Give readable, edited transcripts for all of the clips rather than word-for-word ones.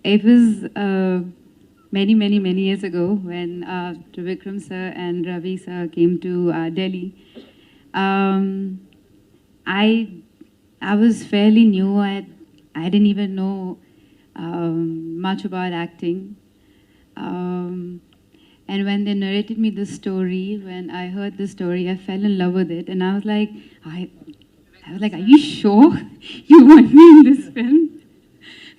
It was many years ago when Trivikram sir and Ravi sir came to Delhi. Um, I I was fairly new. I didn't even know much about acting. Um, and when they narrated me the story, when I heard the story, I fell in love with it, and I, I was like, "Are you sure you want me in this film?"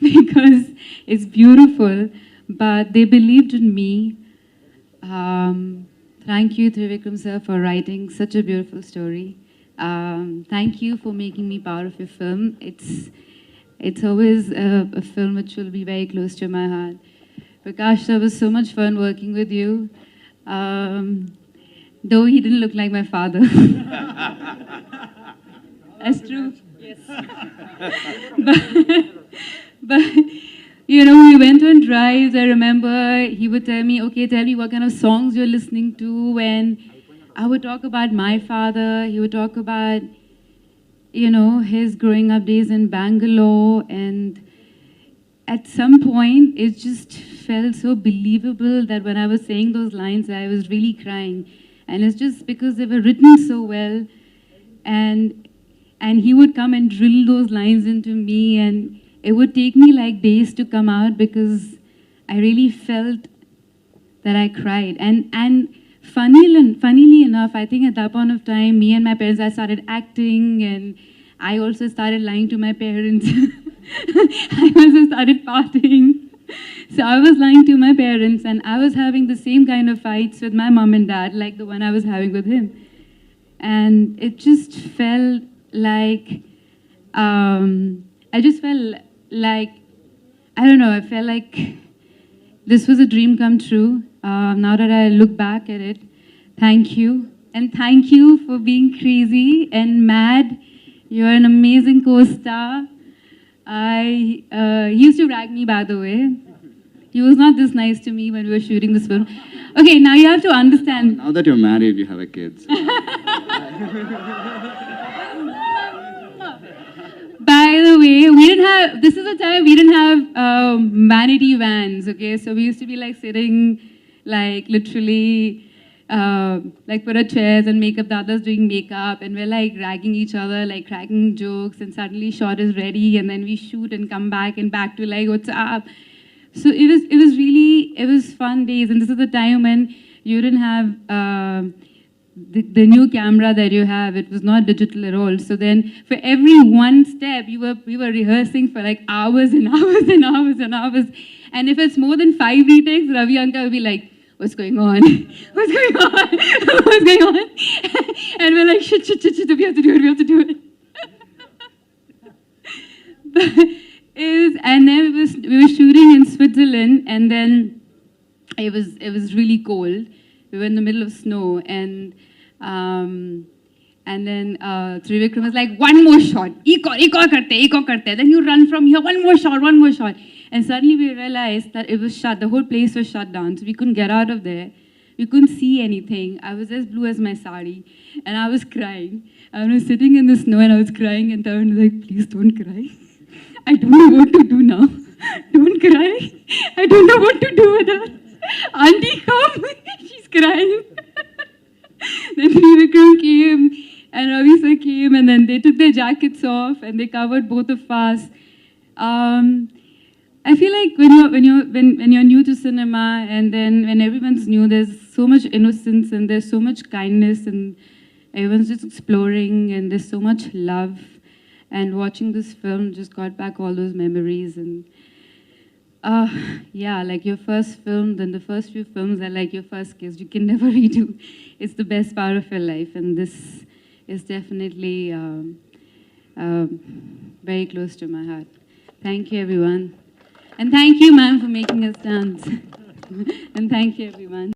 Because it's beautiful, but they believed in me. Thank you, Trivikram sir, for writing such a beautiful story. Thank you for making me part of your film. It's always a film which will be very close to my heart. Prakash sir, was so much fun working with you. Um, though he didn't look like my father. That's true. Yes. but, but you know, we went on drives. I remember he would tell me, okay, tell me what kind of songs you're listening to. And I would talk about my father. He would talk about, you know, his growing up days in Bangalore. And at some point, it just felt so believable that when I was saying those lines, I was really crying. And it's just because they were written so well. And he would come and drill those lines into me, and it would take me like days to come out because I really felt that I cried. And funnily enough, I think at that point of time, me and my parents, I started acting, and I also started lying to my parents. I also started partying. So I was lying to my parents, and I was having the same kind of fights with my mom and dad like the one I was having with him. And it just felt like, I just felt like, I don't know, I felt like this was a dream come true. Now that I look back at it, thank you. And thank you for being crazy and mad. You're an amazing co-star. He used to rag me, by the way. He was not this nice to me when we were shooting this film. Okay, now you have to understand. Now that you're married, you have a kid. So. By the way, we didn't have, this is the time we didn't have vanity vans, okay? So we used to be like sitting, like literally, like put our chairs and makeup, the others doing makeup, and we're like ragging each other, like cracking jokes, and suddenly shot is ready, and then we shoot and come back and back to like, what's up? So it was fun days, and this is the time when you didn't have the new camera that you have. It was not digital at all. So then for every one step, we were rehearsing for like hours and hours and hours and hours. And if it's more than 5 retakes, Ravi Anka will be like, what's going on? What's going on? What's going on? And we're like, shit, we have to do it. And then we were shooting in Switzerland, and then it was really cold. We were in the middle of snow, and then Trivikram was like, one more shot, ek aur karte. Then you run from here, one more shot. And suddenly we realized that it was shut, the whole place was shut down, so we couldn't get out of there. We couldn't see anything. I was as blue as my sari, and I was crying. I was sitting in the snow, and I was crying, and Tarun was like, please don't cry. I don't know what to do now. Don't cry. I don't know what to do with her. Auntie, come. She's crying. Then Trivikram came, and Ravi sir came, and then they took their jackets off, and they covered both of us. I feel like when you're new to cinema, and then when everyone's new, there's so much innocence, and there's so much kindness, and everyone's just exploring, and there's so much love. And watching this film just got back all those memories. And yeah, like your first film, then the first few films are like your first kiss. You can never redo. It's the best part of your life. And this is definitely very close to my heart. Thank you, everyone. And thank you, ma'am, for making us dance. And thank you, everyone.